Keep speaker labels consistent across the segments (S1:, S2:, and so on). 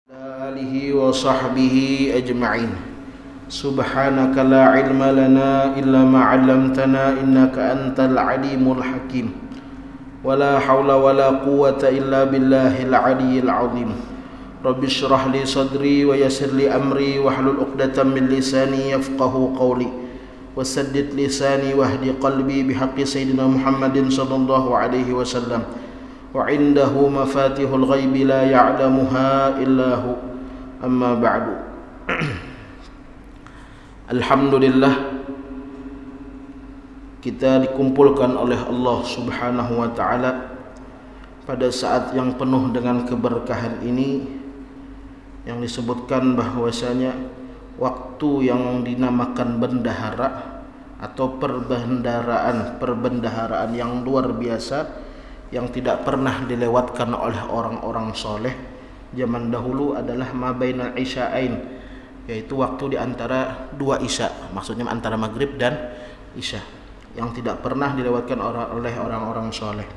S1: alihi wa sahbihi ajma'in. Subhanaka la ilma lana illa ma 'allamtana innaka antal alimul hakim. Wala haula wala quwwata illa billahil aliyyil azim. Rabbi shrah li sadri wa yassir li amri wahlul 'uqdatam min lisani yafqahu qawli. Wasaddid lisani wahdi qalbi bihaqqi sayyidina Muhammadin sallallahu alaihi wasallam. Wa indahu mafatihul ghaibi la ya'lamuha illa hu. Amma ba'du. Alhamdulillah, kita dikumpulkan oleh Allah Subhanahu wa taala pada saat yang penuh dengan keberkahan ini, yang disebutkan bahwasanya waktu yang dinamakan bendahara atau perbendaharaan yang luar biasa yang tidak pernah dilewatkan oleh orang-orang soleh zaman dahulu adalah mabainal isya'ain, yaitu waktu di antara dua isya, maksudnya antara maghrib dan isya, yang tidak pernah dilewatkan oleh orang-orang soleh.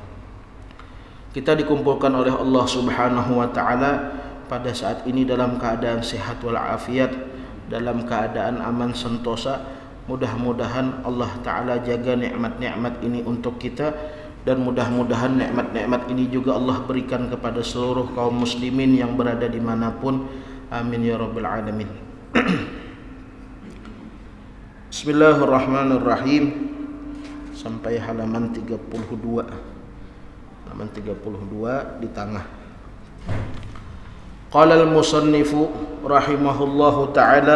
S1: Kita dikumpulkan oleh Allah Subhanahu wa taala pada saat ini dalam keadaan sehat walafiat, dalam keadaan aman sentosa. Mudah-mudahan Allah taala jaga nikmat-nikmat ini untuk kita, dan mudah-mudahan nikmat-nikmat ini juga Allah berikan kepada seluruh kaum muslimin yang berada dimanapun. Amin ya rabbal alamin. Bismillahirrahmanirrahim. Sampai halaman 32. Halaman 32 di tengah. Qala al-musannifu rahimahullahu ta'ala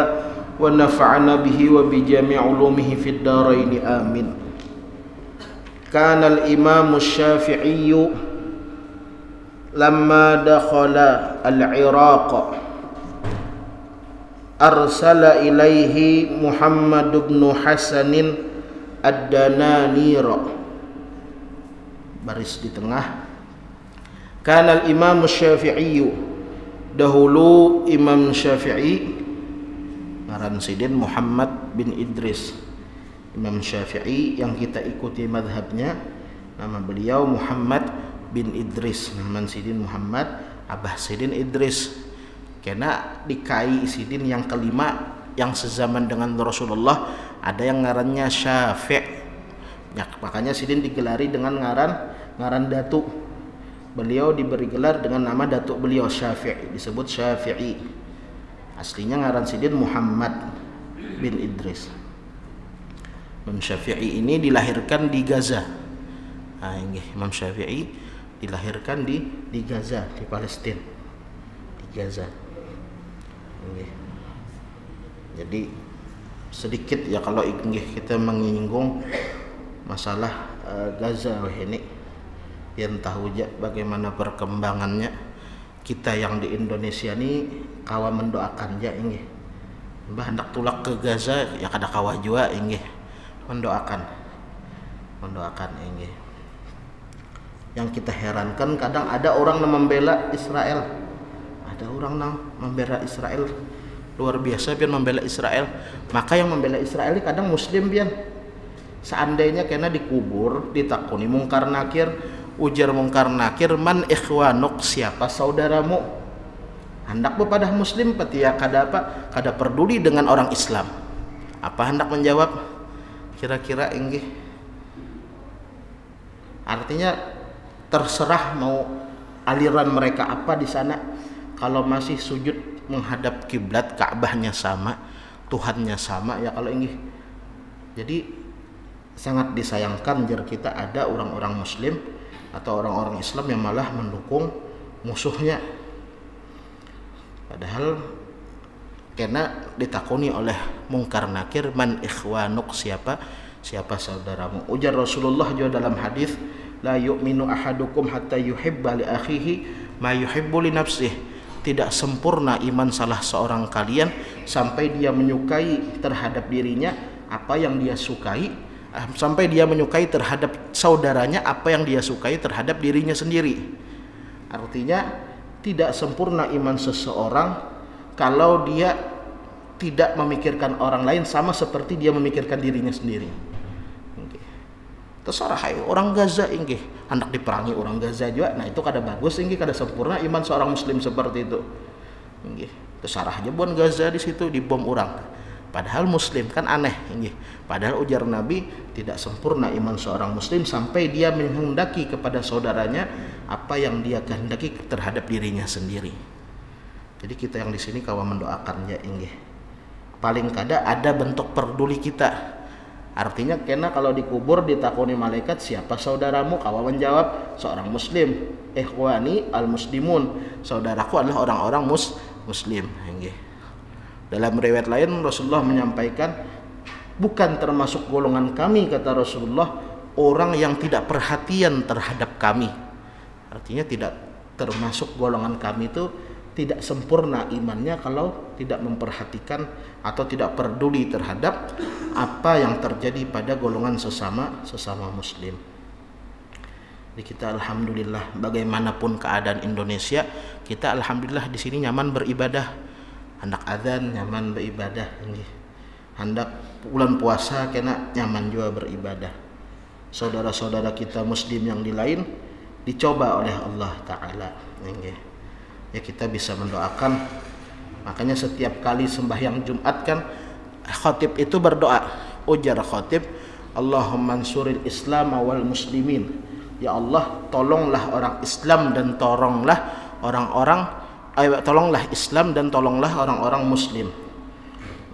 S1: wa nafa'ana bihi wa bi jami' ulumihi fid dharain amin. Kana al-Imam Syafi'i lamma dakhala al-Iraq arsala ilaihi Muhammad bin Hasan ad-Dananir. Baris di tengah. Kana al-Imam Syafi'i, dahulu Imam Syafi'i, ngaran sidin Muhammad bin Idris. Imam Syafi'i yang kita ikuti madhabnya, nama beliau Muhammad bin Idris. Nama sidin Muhammad, abah sidin Idris. Karena dikai sidin yang kelima yang sezaman dengan Rasulullah, ada yang ngarannya Syafi'. Ya, makanya sidin digelari dengan ngaran datuk. Beliau diberi gelar dengan nama datuk beliau Syafi'i, disebut Syafi'i. Aslinya ngaran sidin Muhammad bin Idris. Imam Syafi'i ini dilahirkan di Gaza. Imam Syafi'i dilahirkan di Gaza, di Palestina, di Gaza. Jadi sedikit ya kalau kita menyinggung masalah Gaza ini, yang tahu aja bagaimana perkembangannya. Kita yang di Indonesia ini kawa mendoakan aja Mbah hendak tulak ke Gaza ya kada kawa jua mendoakan ini. Yang kita herankan, kadang ada orang yang membela Israel, luar biasa pian membela Israel. Maka yang membela Israel ini kadang muslim pian. Seandainya kena dikubur, ditakuni mungkar nakir, ujar mungkar nakir, man ikhwanuk, siapa saudaramu? Hendak bepadah muslim peti ya kada peduli dengan orang Islam. Apa hendak menjawab? Kira-kira artinya terserah mau aliran mereka apa di sana, kalau masih sujud menghadap kiblat, Ka'bahnya sama, Tuhannya sama ya kalau Jadi sangat disayangkan jika kita ada orang-orang muslim atau orang-orang Islam yang malah mendukung musuhnya. Padahal karena ditakuni oleh mungkar nakir, man ikhwanuk, siapa saudaramu. Ujar Rasulullah juga dalam hadis, la yu'minu ahadukum hatta yuhibba li akhihi ma yuhibbu li nafsihi. Tidak sempurna iman salah seorang kalian sampai dia menyukai terhadap dirinya apa yang dia sukai, sampai dia menyukai terhadap saudaranya apa yang dia sukai terhadap dirinya sendiri. Artinya tidak sempurna iman seseorang kalau dia tidak memikirkan orang lain sama seperti dia memikirkan dirinya sendiri. Terserah orang Gaza hendak diperangi orang Gaza juga. Nah itu kada bagus, kada sempurna iman seorang muslim seperti itu. Nggih. Terserah aja buan Gaza di situ dibom orang. Padahal muslim, kan aneh nggih. Padahal ujar Nabi tidak sempurna iman seorang muslim sampai dia menghendaki kepada saudaranya apa yang dia kehendaki terhadap dirinya sendiri. Jadi kita yang di sini kawan mendoakannya nggih. Paling kada ada bentuk peduli kita. Artinya kena kalau dikubur ditakoni malaikat siapa saudaramu, kawan menjawab seorang muslim. Ikhwani al-muslimun, saudaraku adalah orang-orang muslim. Dalam riwayat lain Rasulullah menyampaikan bukan termasuk golongan kami, kata Rasulullah, orang yang tidak perhatian terhadap kami. Artinya tidak termasuk golongan kami itu tidak sempurna imannya kalau tidak memperhatikan atau tidak peduli terhadap apa yang terjadi pada golongan sesama muslim. Jadi kita alhamdulillah bagaimanapun keadaan Indonesia, kita alhamdulillah di sini nyaman beribadah. Hendak azan nyaman beribadah, hendak bulan puasa kena nyaman juga beribadah. Saudara-saudara kita muslim yang di lain dicoba oleh Allah Ta'ala. Ya kita bisa mendoakan. Makanya setiap kali sembahyang Jumat kan khatib itu berdoa. Ujar khatib, Allahumma ansuril Islam wal muslimin. Ya Allah, tolonglah orang Islam dan tolonglah Islam dan tolonglah orang-orang muslim.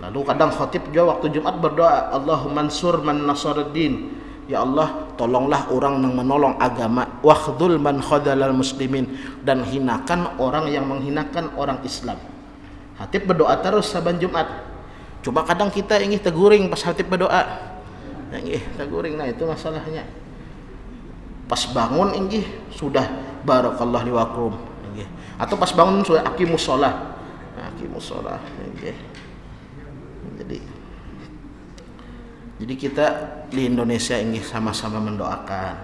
S1: Lalu kadang khatib juga waktu Jumat berdoa, Allahumma ansur man nasaraddin. Ya Allah, tolonglah orang yang menolong agama, wakhdhul man khadhalal muslimin, dan hinakan orang yang menghinakan orang Islam. Khatib berdoa terus saban Jumat. Coba kadang kita ingin teguring pas khatib berdoa. Teguring, nah itu masalahnya. Pas bangun ingin sudah barakallahu liwakum. Atau pas bangun sudah aqimus shalah. Aqimus shalah. Jadi kita di Indonesia ini sama-sama mendoakan.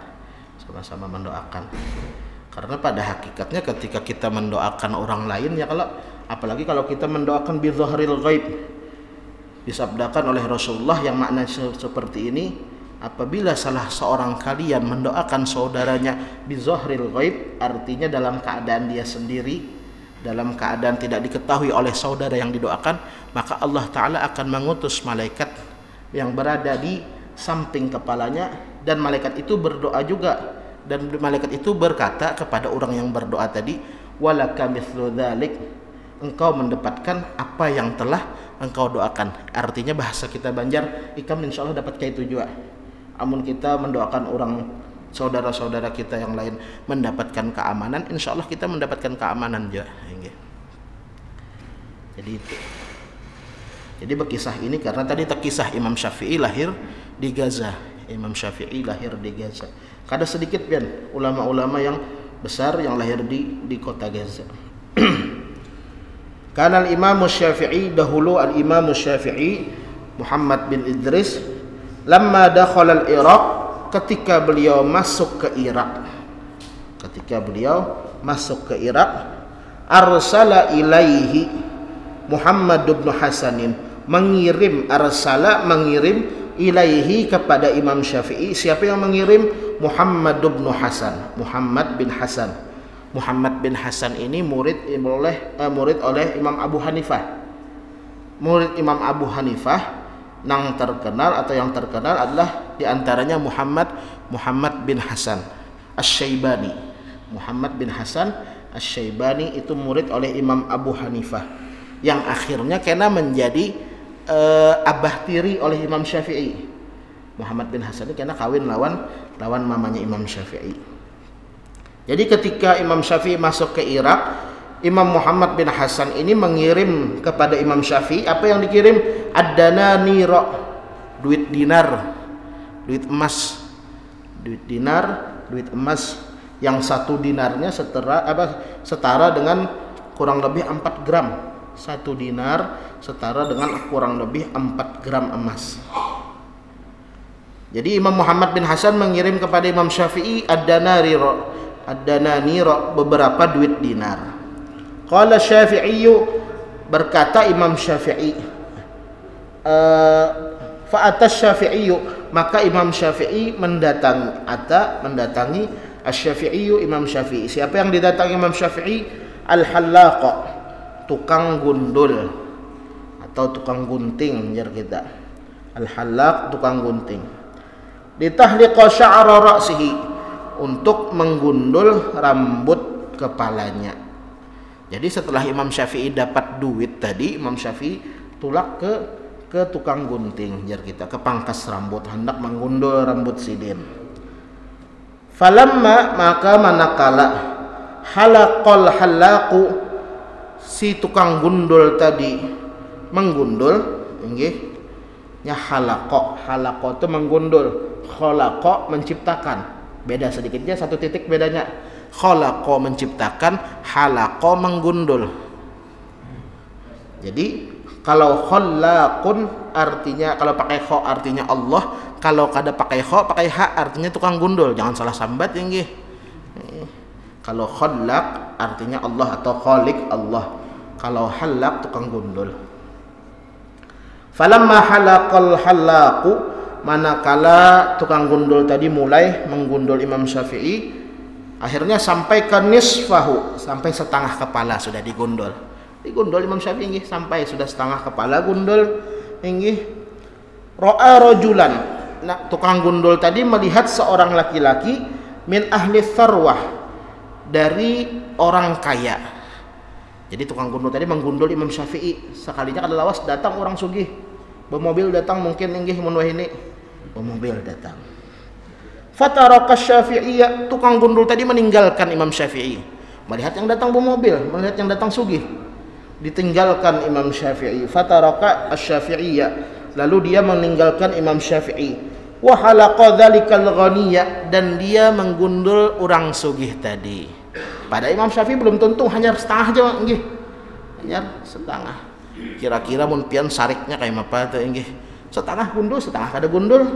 S1: Karena pada hakikatnya ketika kita mendoakan orang lain ya apalagi kalau kita mendoakan bi dhahril ghaib. Disabdakan oleh Rasulullah yang maknanya seperti ini, apabila salah seorang kalian mendoakan saudaranya bi dhahril ghaib, artinya dalam keadaan dia sendiri, dalam keadaan tidak diketahui oleh saudara yang didoakan, maka Allah Ta'ala akan mengutus malaikat yang berada di samping kepalanya, dan malaikat itu berdoa juga, dan malaikat itu berkata kepada orang yang berdoa tadi, walaka mithlu dzalik, engkau mendapatkan apa yang telah engkau doakan. Artinya bahasa kita Banjar, ikam insyaallah dapat kayak itu juga. Amun kita mendoakan orang saudara-saudara kita yang lain mendapatkan keamanan, insyaallah kita mendapatkan keamanan juga. Jadi itu. Jadi berkisah ini karena tadi terkisah Imam Syafi'i lahir di Gaza. Imam Syafi'i lahir di Gaza. Kada sedikit pian ulama-ulama yang besar yang lahir di kota Gaza. Karena Imam Syafi'i dahulu al-Imam Syafi'i Muhammad bin Idris lamma dakhala al-Iraq, ketika beliau masuk ke Irak. Arsala ilaihi Muhammad bin Hasanin, mengirim ilaihi kepada Imam Syafi'i. Siapa yang mengirim? Muhammad bin Hasan. Muhammad bin Hasan ini murid oleh Imam Abu Hanifah. Murid Imam Abu Hanifah yang terkenal adalah diantaranya Muhammad bin Hasan Asy-Syaibani. Muhammad bin Hasan Asy-Syaibani itu murid oleh Imam Abu Hanifah, yang akhirnya kena menjadi abah tiri oleh Imam Syafi'i. Muhammad bin Hasan ini kena kawin lawan mamanya Imam Syafi'i. Jadi ketika Imam Syafi'i masuk ke Irak, Imam Muhammad bin Hasan ini mengirim kepada Imam Syafi'i apa yang dikirim? Ad-dananira, duit dinar, duit emas. Duit emas yang satu dinarnya setara dengan kurang lebih 4 gram. 1 dinar setara dengan kurang lebih 4 gram emas. Jadi Imam Muhammad bin Hasan mengirim kepada Imam Syafi'i ad-dananira, beberapa duit dinar. Qala Syafi'i, berkata Imam Syafi'i, fa'atas Syafi'i, maka Imam Syafi'i mendatangi Asy-Syafi'i, Imam Syafi'i. Siapa yang didatangi Imam Syafi'i? Al-Hallaqa, tukang gundul atau tukang gunting jar kita. Al-halaq tukang gunting. Litahliqa sya'ra ra'sihi, untuk menggundul rambut kepalanya. Jadi setelah Imam Syafi'i dapat duit tadi, Imam Syafi'i tulak ke tukang gunting jar kita, ke pangkas rambut, hendak menggundul rambut sidin. Falamma, maka manakala halaqal halaqu, si tukang gundul tadi menggundul, nggih. Ya halaqo itu menggundul, khalaqo menciptakan. Beda sedikitnya, satu titik bedanya. Khalaqo menciptakan, halaqo menggundul. Jadi kalau khallaqun artinya, kalau pakai kho artinya Allah, kalau kada pakai kho pakai ha artinya tukang gundul. Jangan salah sambat ya nggih. Kalau khallaq artinya Allah atau khaliq Allah. Kalau halaq tukang gundul. Falamma halaqal halaqu, manakala tukang gundul tadi mulai menggundul Imam Syafi'i, akhirnya sampai ke nisfahu, sampai setengah kepala sudah digundul. Digundul Imam Syafi'i sampai sudah setengah kepala gundul. Ra'a rajulan, nah, tukang gundul tadi melihat seorang laki-laki min ahli tsarwah, dari orang kaya. Jadi tukang gundul tadi menggundul Imam Syafi'i, sekalinya kada lawas datang orang sugih. Bermobil datang mungkin inggih mun wahini. Bermobil datang. Fataraka Syafi'iyya, tukang gundul tadi meninggalkan Imam Syafi'i. Melihat yang datang bermobil, melihat yang datang sugih. Ditinggalkan Imam Syafi'i. Fataraka Asy-Syafi'iyya, lalu dia meninggalkan Imam Syafi'i. Wa halaqa dzalikal ghaniyya, dan dia menggundul orang sugih tadi. Pada Imam Syafi'i belum tentu, hanya setengah aja nggih. Hanya setengah. Kira-kira mun pian sariknya kayak apa teh nggih. Setengah gundul, setengah kada gundul.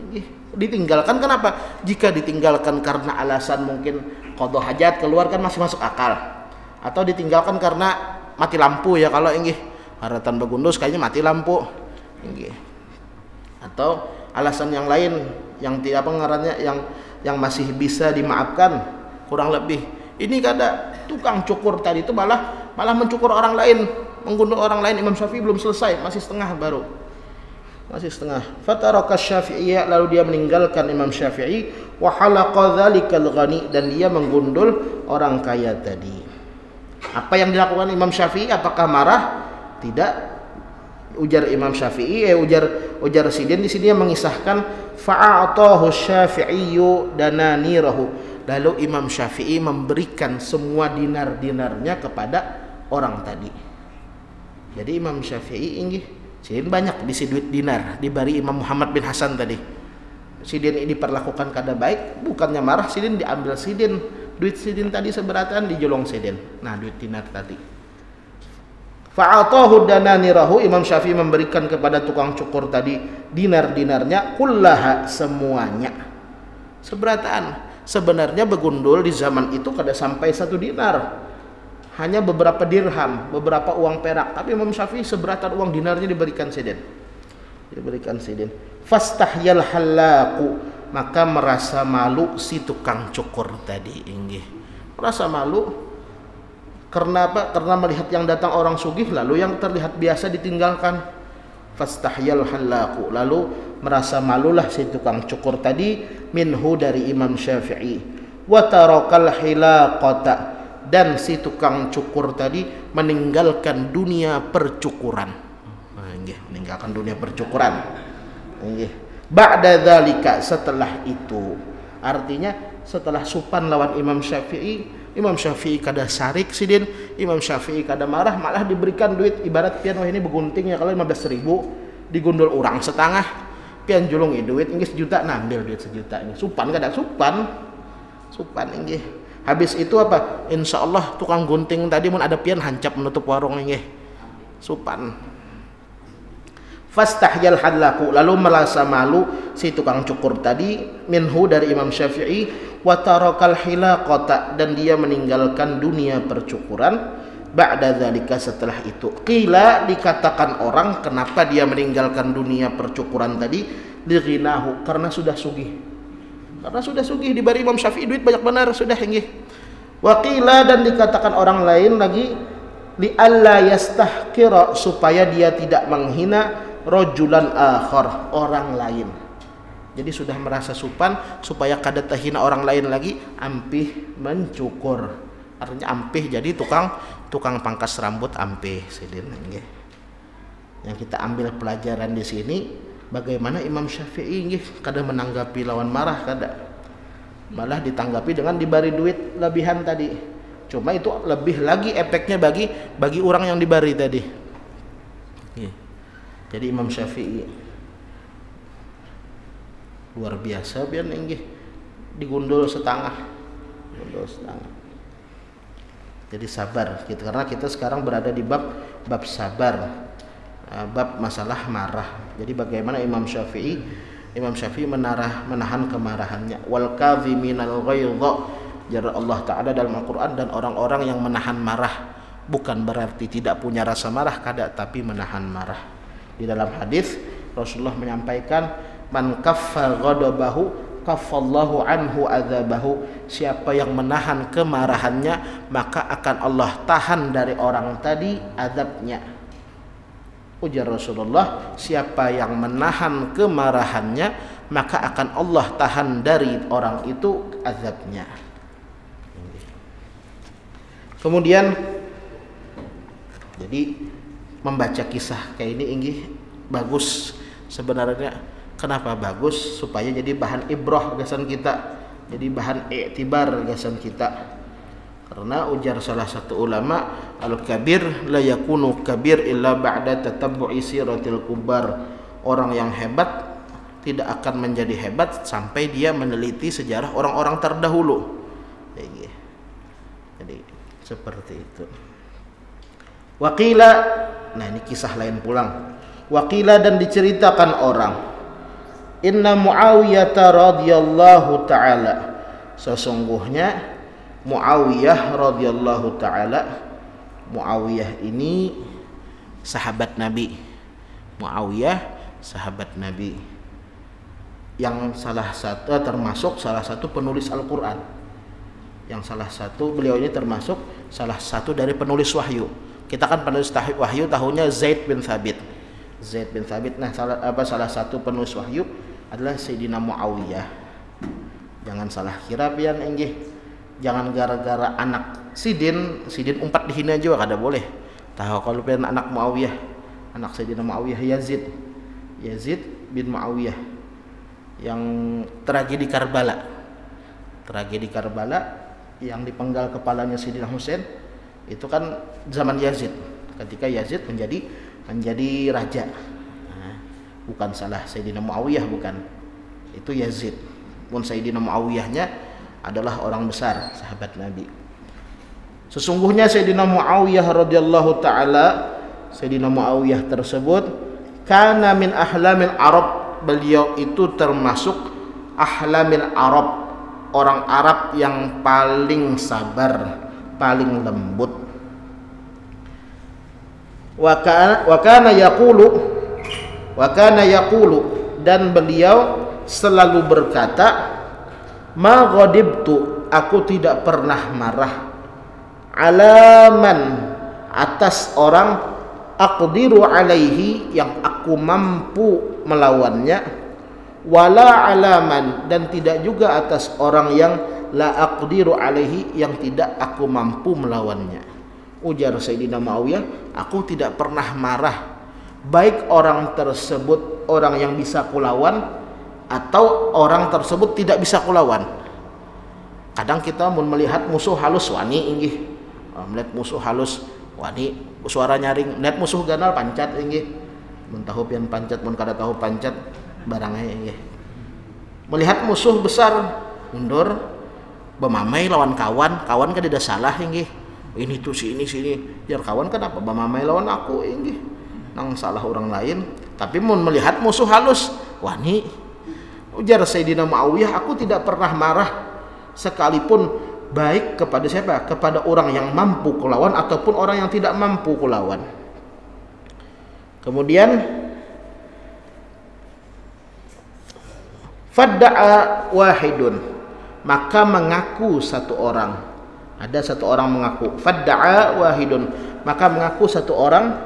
S1: Nggih. Ditinggalkan kenapa? Jika ditinggalkan karena alasan mungkin qada hajat keluar kan masih masuk akal. Atau ditinggalkan karena mati lampu ya, kalau nggih. Haratan begundul kayaknya mati lampu. Nggih. Atau alasan yang lain yang tidak apa ngarannya, yang masih bisa dimaafkan kurang lebih. Ini kada, tukang cukur tadi itu malah mencukur orang lain, menggundul orang lain. Imam Syafi'i belum selesai, masih setengah baru. Masih setengah. Fataraka Syafi'iyya, lalu dia meninggalkan Imam Syafi'i, wa halaqa dzalikal ghani, dan dia menggundul orang kaya tadi. Apa yang dilakukan Imam Syafi'i? Apakah marah? Tidak. Ujar Imam Syafi'i, ujar Sidin di sini yang mengisahkan, fa'atahu Syafi'iyyu dananirahu. Lalu Imam Syafi'i memberikan semua dinar-dinarnya kepada orang tadi. Jadi Imam Syafi'i inggih sidin banyak disi duit dinar dibari Imam Muhammad bin Hasan tadi. Sidin ini diperlakukan kada baik, bukannya marah, sidin diambil sidin. Duit sidin tadi seberatan dijolong sidin. Nah, duit dinar tadi. Fa'atahu dananirahu, Imam Syafi'i memberikan kepada tukang cukur tadi dinar-dinarnya, kullaha, semuanya. Seberataan. Sebenarnya begundul di zaman itu kada sampai 1 dinar, hanya beberapa dirham, beberapa uang perak. Tapi Imam Syafi'i seberatan uang dinarnya diberikan sidin. Fastahyal halaqu, maka merasa malu si tukang cukur tadi inggih. Merasa malu karena apa? Karena melihat yang datang orang sugih, lalu yang terlihat biasa ditinggalkan. Fastahyal halaqu, lalu merasa malulah si tukang cukur tadi minhu, dari Imam Syafi'i. Wa tarakal hilaqata, dan si tukang cukur tadi meninggalkan dunia percukuran. Meninggalkan dunia percukuran. Ba'da dzalika, setelah itu. Artinya setelah supan lawan Imam Syafi'i, Imam Syafi'i kada sarik sidin, Imam Syafi'i kada marah, malah diberikan duit. Ibarat pian wah ini begunting ya, kalau 15.000 digundul orang setengah, pian julung duit inggih 1 juta, nah ambil duit 1 juta ini. Supan kada supan inggih. Habis itu apa? Insyaallah tukang gunting tadi mun ada pian hancap menutup warung inggih. Supan. Fastahyal halaku, lalu merasa malu si tukang cukur tadi minhu, dari Imam Syafi'i. Wa tarakal hilaqata, dan dia meninggalkan dunia percukuran. Ba'da dzalika, setelah itu. Qila, dikatakan orang kenapa dia meninggalkan dunia percukuran tadi, lighinahu, karena sudah sugih. Diberi Imam Syafi'i duit banyak benar sudah inggih. Wa qila, dan dikatakan orang lain lagi, li alla yastahqira, supaya dia tidak menghina rajulan akhar, orang lain. Jadi sudah merasa sopan, supaya kada terhina orang lain lagi, ampih mencukur. Artinya ampih jadi tukang pangkas rambut ampih sidin. Yang kita ambil pelajaran di sini, bagaimana Imam Syafi'i kada menanggapi lawan marah, kada. Malah ditanggapi dengan diberi duit lebihan tadi. Cuma itu lebih lagi efeknya bagi orang yang diberi tadi. Jadi Imam Syafi'i luar biasa, biar digundul setengah. Jadi sabar gitu, karena kita sekarang berada di bab sabar, bab masalah marah. Jadi bagaimana Imam Syafi'i menahan kemarahannya. Wal kadhiminal ghaidha, jar Allah Ta'ala dalam Al-Quran, dan orang-orang yang menahan marah, bukan berarti tidak punya rasa marah, kada, tapi menahan marah. Di dalam hadis Rasulullah menyampaikan, man kaffa ghadabahu kaffallahu anhu adzabahu, siapa yang menahan kemarahannya maka akan Allah tahan dari orang tadi azabnya. Ujar Rasulullah, siapa yang menahan kemarahannya maka akan Allah tahan dari orang itu azabnya. Kemudian jadi membaca kisah kayak ini bagus sebenarnya. Kenapa bagus? Supaya jadi bahan ibrah gasan kita, jadi bahan i'tibar gasan kita. Karena ujar salah satu ulama, al-kabir la yakunu kabir illa ba'da tatabbu'i siratil kubar. Orang yang hebat tidak akan menjadi hebat sampai dia meneliti sejarah orang-orang terdahulu. Jadi seperti itu. Waqila, nah ini kisah lain pulang. Waqila, dan diceritakan orang, inna Muawiyah radhiyallahu ta'ala, sesungguhnya Muawiyah radhiyallahu ta'ala, Muawiyah ini sahabat Nabi. Muawiyah sahabat Nabi yang termasuk salah satu penulis Al-Quran. Yang beliau ini termasuk salah satu dari penulis wahyu. Kita kan penulis wahyu tahunya Zaid bin Thabit. Nah salah satu penulis wahyu adalah Sayyidina Muawiyah. Jangan salah kira pian enggih. Jangan gara-gara anak Sidin umpat dihina juga kada boleh. Tahu kalau pian anak Muawiyah, anak Sayyidina Muawiyah Yazid bin Muawiyah yang tragedi Karbala yang dipenggal kepalanya Sayyidina Husain, itu kan zaman Yazid, ketika Yazid menjadi raja. Bukan salah Sayyidina Muawiyah, bukan, itu Yazid. Pun Sayyidina Muawiyahnya adalah orang besar sahabat Nabi. Sesungguhnya Sayyidina Muawiyah radhiyallahu taala, Sayyidina Muawiyah tersebut kana min ahlamil Arab, beliau itu termasuk ahlamil Arab, orang Arab yang paling sabar, paling lembut. Wa kana yaqulu, dan beliau selalu berkata, ma ghadibtu, aku tidak pernah marah, alaman, atas orang, aqdiru alaihi, yang aku mampu melawannya, wala alaman, dan tidak juga atas orang yang la aqdiru alaihi, yang tidak aku mampu melawannya. Ujar Sayyidina Muawiyah, aku tidak pernah marah, baik orang tersebut orang yang bisa kulawan atau orang tersebut tidak bisa kulawan. Kadang kita melihat musuh halus wani inggih, melihat musuh halus wani suara nyaring, melihat musuh ganal pancat inggih, mun tahu pian pancat, mun kada tahu pancat barangnya inggih. Melihat musuh besar mundur, bemamai lawan kawan kan tidak salah inggih. Ini tuh sini jar kawan kenapa bemamai lawan aku inggih, nang salah orang lain. Tapi mun melihat musuh halus wani, ujar Sayyidina Muawiyah, aku tidak pernah marah sekalipun, baik kepada siapa? Kepada orang yang mampu kulawan ataupun orang yang tidak mampu kulawan. Kemudian fadda'a wahidun, maka mengaku satu orang. Ada satu orang mengaku. Fadda'a wahidun, maka mengaku satu orang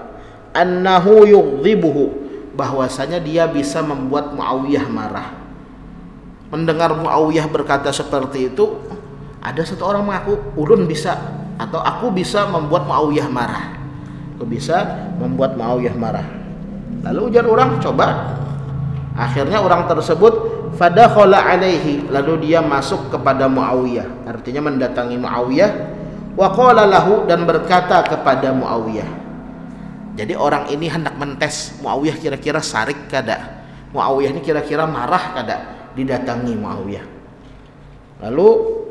S1: annahu yughdhibuhu, bahwasanya dia bisa membuat Muawiyah marah. Mendengar Muawiyah berkata seperti itu, ada satu orang mengaku ulun bisa, atau aku bisa membuat Muawiyah marah. Aku bisa membuat Muawiyah marah. Lalu ujar orang, coba. Akhirnya orang tersebut fadakhala alaihi, lalu dia masuk kepada Muawiyah, artinya mendatangi Muawiyah, wa qala lahu, dan berkata kepada Muawiyah. Jadi orang ini hendak mentes Muawiyah kira-kira sarik kada, Muawiyah ini kira-kira marah kada didatangi Muawiyah. Lalu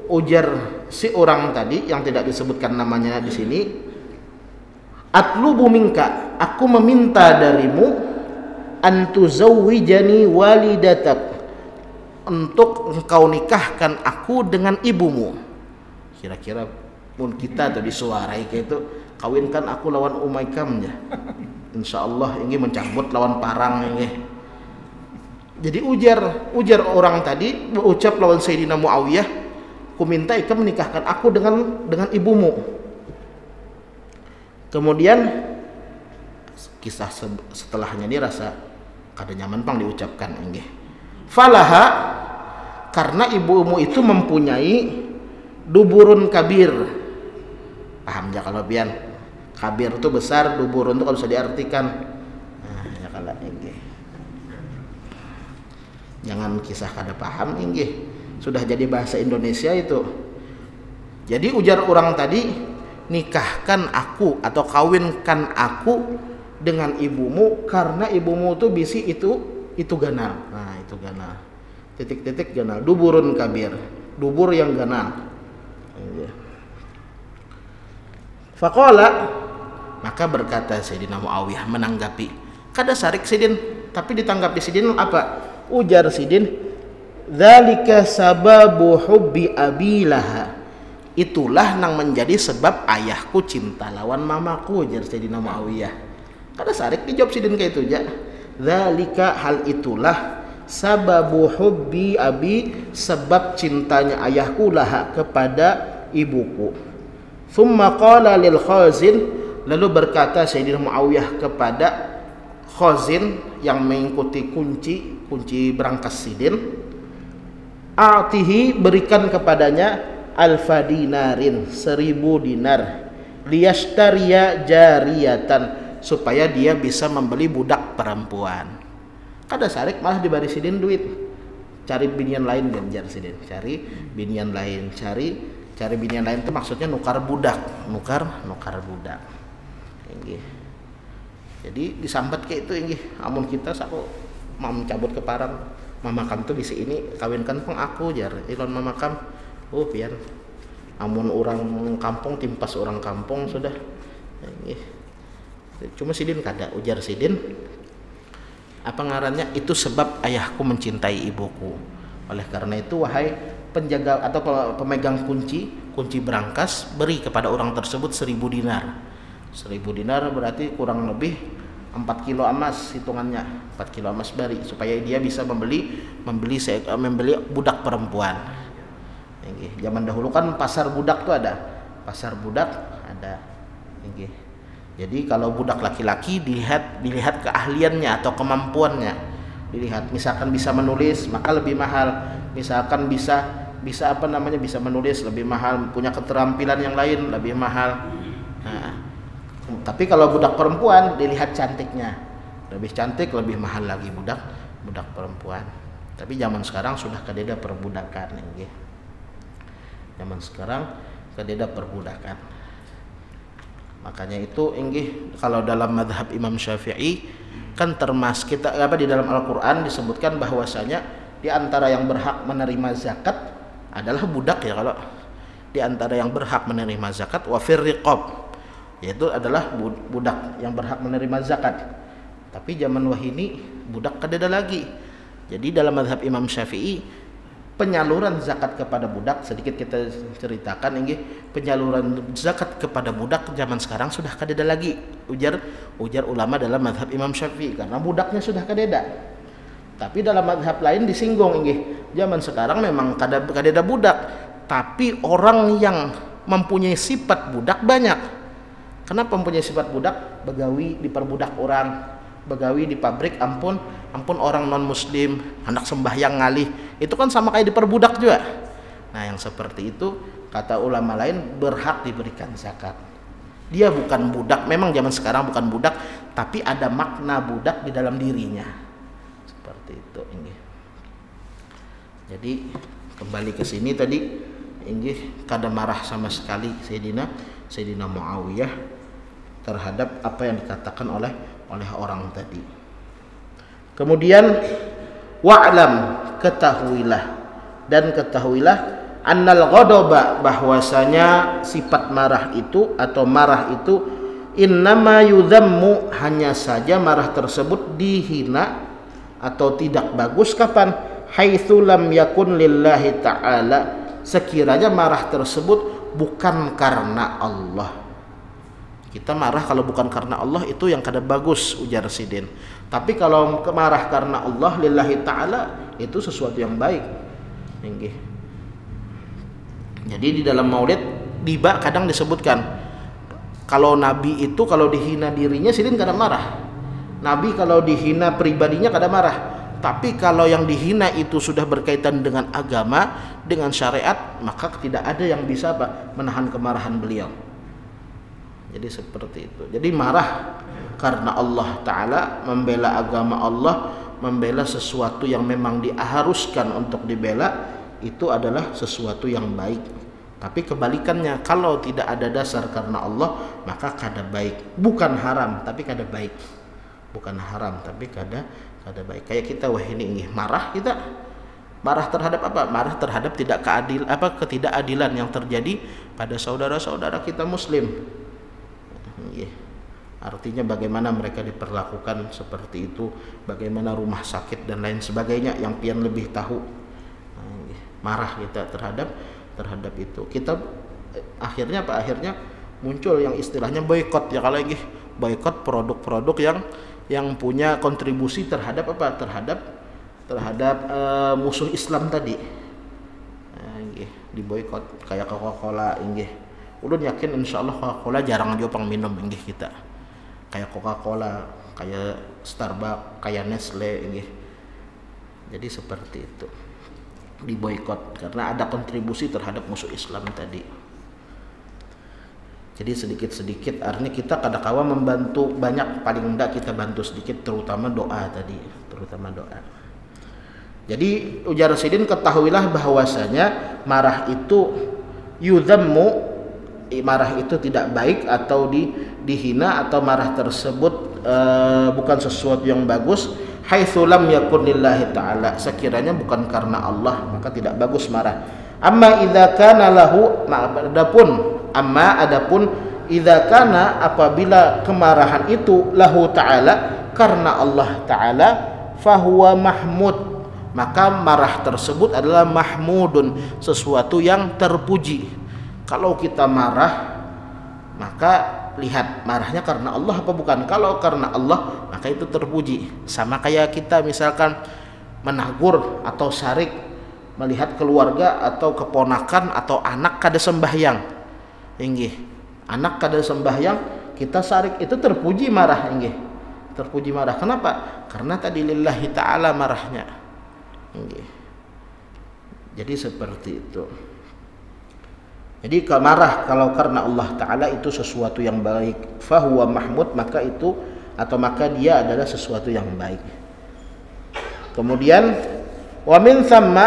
S1: ujar si orang tadi yang tidak disebutkan namanya di sini, atlubu minka, aku meminta darimu, antuzawwijani walidatak, untuk engkau nikahkan aku dengan ibumu. Kira-kira pun kita tuh disuarai kayak itu, kawinkan aku lawan Umaykam ya. Insyaallah ini mencabut lawan parang ini. Jadi ujar orang tadi berucap lawan Sayyidina Muawiyah, ku minta ikam menikahkan aku dengan ibumu. Kemudian kisah setelahnya ini rasa kada nyaman pang diucapkan inggih. Falaha, karena ibumu itu mempunyai duburun kabir. Paham ya kalau pian? Kabir itu besar, duburun itu kalau bisa diartikan. Nah, ya kalau inggih. Jangan kisah kada paham inggih. Sudah jadi bahasa Indonesia itu. Jadi ujar orang tadi, nikahkan aku atau kawinkan aku dengan ibumu, karena ibumu tuh bisi itu ganal. Nah, itu ganal. Titik-titik ganal. Duburun kabir. Dubur yang ganal. Faqala, maka berkata Sayyidina Muawiyah menanggapi. Kada sarik Sidin, tapi ditanggapi Sidin apa? Ujar Sidin, dzalika sababu hubbi abilaha. Itulah nang menjadi sebab ayahku cinta lawan mamaku, ujar Sayyidina Muawiyah. Kada sarik dijawab Sidin kayak itu aja. Dzalika, hal itulah, sababu hubbi abi, sebab cintanya ayahku laha kepada ibuku. Thumma qala lil khazin, lalu berkata Sayyidina Muawiyah kepada khazin yang mengikuti kunci berangkas Sidin, a'tihi, berikan kepadanya alfa dinarin, 1000 dinar, liyashtariya jariyatan, supaya dia bisa membeli budak perempuan. Kada sarik malah dibari Sidin duit. Cari binian lain ganjar Sidin. Cari binian lain, cari binian lain itu maksudnya nukar budak. Inggih. Jadi disambat kayak itu inggih. Amun kita saku mau mencabut ke parang, mamakam tuh bisi ini kawinkan peng aku jar. Ilon mamakam. Oh pian. Amun orang kampung timpas orang kampung sudah. Inggih. Cuma Sidin kada, ujar Sidin, apa ngarannya, itu sebab ayahku mencintai ibuku. Oleh karena itu wahai penjaga atau pemegang kunci berangkas, beri kepada orang tersebut 1000 dinar. 1000 dinar berarti kurang lebih 4 kilo emas hitungannya. 4 kilo emas bari supaya dia bisa membeli budak perempuan. Zaman dahulu kan pasar budak tuh ada. Jadi kalau budak laki-laki dilihat keahliannya atau kemampuannya. Dilihat, misalkan bisa menulis maka lebih mahal. Misalkan bisa menulis lebih mahal, punya keterampilan yang lain lebih mahal. Nah, tapi kalau budak perempuan dilihat cantiknya. Lebih cantik lebih mahal lagi budak perempuan. Tapi zaman sekarang sudah kadeda perbudakan nggih. Zaman sekarang kadeda perbudakan. Makanya itu inggih kalau dalam mazhab Imam Syafi'i kan termasuk di dalam Al-Qur'an disebutkan bahwasanya di antara yang berhak menerima zakat adalah budak ya. Kalau di antara yang berhak menerima zakat wa fir riqab, yaitu adalah budak yang berhak menerima zakat. Tapi zaman wahini budak kadeda lagi. Jadi dalam mazhab Imam Syafi'i penyaluran zakat kepada budak, sedikit kita ceritakan ini, penyaluran zakat kepada budak zaman sekarang sudah kadeda lagi, ujar ulama dalam mazhab Imam Syafi'i, karena budaknya sudah kadeda. Tapi dalam mazhab lain disinggung ini, zaman sekarang memang kadeda budak, tapi orang yang mempunyai sifat budak banyak. Kenapa mempunyai sifat budak? Begawi diperbudak orang, begawi di pabrik, ampun orang non muslim, hendak sembahyang ngalih, itu kan sama kayak diperbudak juga. Nah yang seperti itu kata ulama lain berhak diberikan zakat. Dia bukan budak, memang zaman sekarang bukan budak, tapi ada makna budak di dalam dirinya. Seperti itu ini. Jadi kembali ke sini tadi, ini kada marah sama sekali Sayyidina Muawiyah terhadap apa yang dikatakan oleh orang tadi. Kemudian wa'lam, ketahuilah annal ghadaba, bahwasanya sifat marah itu atau marah itu innama yudhammu, hanya saja marah tersebut dihina atau tidak bagus kapan? Haitsu lam yakun lillahi ta'ala, sekiranya marah tersebut bukan karena Allah. Kita marah kalau bukan karena Allah itu yang kada bagus, ujar Sidin. Tapi kalau marah karena Allah lillahi ta'ala itu sesuatu yang baik. Jadi di dalam maulid tiba kadang disebutkan kalau Nabi itu kalau dihina dirinya Sidin kada marah. Nabi kalau dihina pribadinya kada marah. Tapi kalau yang dihina itu sudah berkaitan dengan agama, dengan syariat, maka tidak ada yang bisa menahan kemarahan beliau. Jadi seperti itu. Jadi marah karena Allah Ta'ala, membela agama Allah, membela sesuatu yang memang diharuskan untuk dibela, itu adalah sesuatu yang baik. Tapi kebalikannya, kalau tidak ada dasar karena Allah, maka kada baik. Bukan haram, tapi kada baik. Bukan haram, tapi kada baik. Kayak kita ini marah, kita marah terhadap apa? Marah terhadap ketidakadilan yang terjadi pada saudara-saudara kita muslim. Artinya bagaimana mereka diperlakukan seperti itu, bagaimana rumah sakit dan lain sebagainya, yang pian lebih tahu. Marah kita terhadap itu. Kita akhirnya muncul yang istilahnya boikot ya, kalau lagi boikot produk-produk yang punya kontribusi terhadap musuh Islam tadi. Diboikot kayak Coca-Cola ulun yakin insyaallah Coca-Cola jarang aja pang minum kita. Kayak Coca-Cola, kayak Starbucks, kayak Nestle Jadi seperti itu. Diboikot karena ada kontribusi terhadap musuh Islam tadi. Jadi sedikit-sedikit artinya kita kadang-kala membantu banyak, paling enggak kita bantu sedikit, terutama doa. Jadi ujar Sidin, ketahuilah bahwasanya marah itu yudhammu, marah itu tidak baik atau dihina, atau marah tersebut bukan sesuatu yang bagus. Haitsu lam yakun lillahi ta'ala, sekiranya bukan karena Allah, maka tidak bagus marah. Amma idza kana lahu, adapun idza kana, apabila kemarahan itu lahu ta'ala, karena Allah ta'ala, fahuwa mahmud, maka marah tersebut adalah mahmudun, sesuatu yang terpuji. Kalau kita marah, maka lihat marahnya karena Allah apa bukan. Kalau karena Allah, maka itu terpuji. Sama kayak kita misalkan menagur atau syarik melihat keluarga atau keponakan atau anak kada sembahyang, anak kada sembahyang, kita syarik, itu terpuji marah, terpuji marah. Kenapa? Karena tadi lillahi ta'ala marahnya. Jadi seperti itu. Jadi marah kalau karena Allah Ta'ala itu sesuatu yang baik. Fahuwa mahmud, maka dia adalah sesuatu yang baik. Kemudian wa min thamma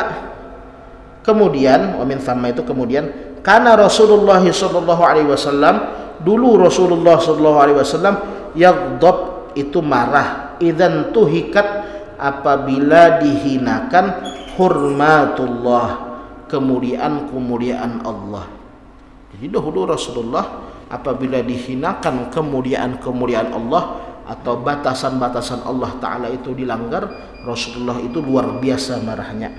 S1: itu kemudian karena Rasulullah sallallahu alaihi wasallam, dulu Rasulullah sallallahu alaihi wasallam yaghdab, itu marah, idzan tuhikat, apabila dihinakan hurmatullah, kemuliaan Allah. Jadi dahulu Rasulullah apabila dihinakan kemuliaan Allah atau batasan-batasan Allah Ta'ala itu dilanggar, Rasulullah itu luar biasa marahnya.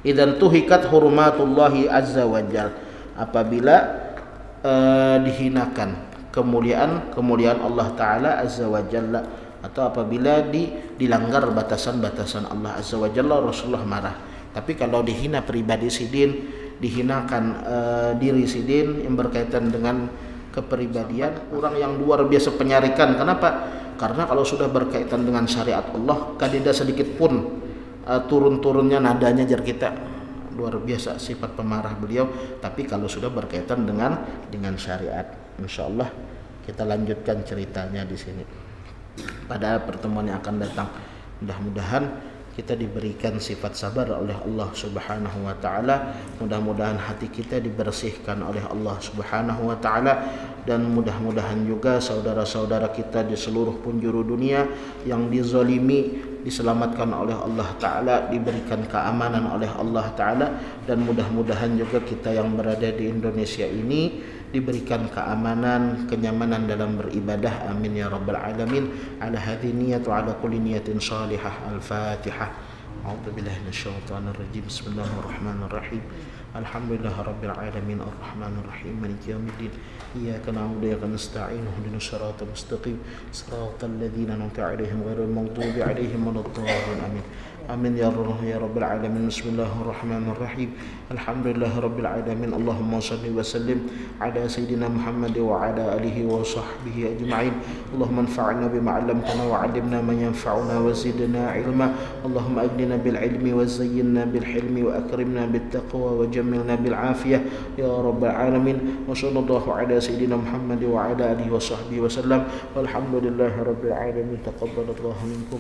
S1: Idzan tuhikat hurmatullahi azza wa jal, apabila dihinakan kemuliaan Allah Ta'ala azza wa jalla, atau apabila dilanggar batasan-batasan Allah azza wa jalla, Rasulullah marah. Tapi kalau dihina pribadi Sidin, dihinakan diri sidin yang berkaitan dengan kepribadian. Orang yang luar biasa penyarikan. Kenapa? Karena kalau sudah berkaitan dengan syariat Allah, kadida sedikit pun turun-turunnya nadanya jar kita. Luar biasa sifat pemarah beliau. Tapi kalau sudah berkaitan dengan syariat, insyaallah kita lanjutkan ceritanya di sini pada pertemuan yang akan datang. Mudah-mudahan kita diberikan sifat sabar oleh Allah Subhanahu wa taala. Mudah-mudahan hati kita dibersihkan oleh Allah Subhanahu wa taala, dan mudah-mudahan juga saudara-saudara kita di seluruh penjuru dunia yang dizalimi diselamatkan oleh Allah taala, diberikan keamanan oleh Allah taala, dan mudah-mudahan juga kita yang berada di Indonesia ini diberikan keamanan, kenyamanan dalam beribadah. Amin ya rabbal alamin. Ala hadhihi niyyatu ala kulli niyatin salihah. Al-Fatihah. A'udzu billahi minasyaitonir rajim. Bismillahirrahmanirrahim. Alhamdulillahirabbil alamin arrahmanir rahim maliki yaumiddin. Iyyaka na'budu wa iyyaka nasta'in ihdinas siratal mustaqim siratal ladzina an'amta 'alaihim ghairil maghdubi 'alaihim waladdallin. Amin. Amin ya rabbal alamin. Bismillahirrahmanirrahim. Alhamdulillahirabbil alamin. Allahumma shalli wa sallim ala sayyidina Muhammad wa ala alihi wa sahbihi ajma'in. Allahumma anfa'na bima 'allamtana wa 'allimna ma yanfa'una wa zidna 'ilma. Allahumma aghnina bil 'ilmi wa zayyinna bil hilmi wa akrimna bit taqwa wa jammilna bil 'afiyah ya rabbal alamin. Wa sallallahu ala sayyidina Muhammad wa ala alihi wa sahbihi wa sallam. Walhamdulillahirabbil alamin. Taqabbalallahu minkum.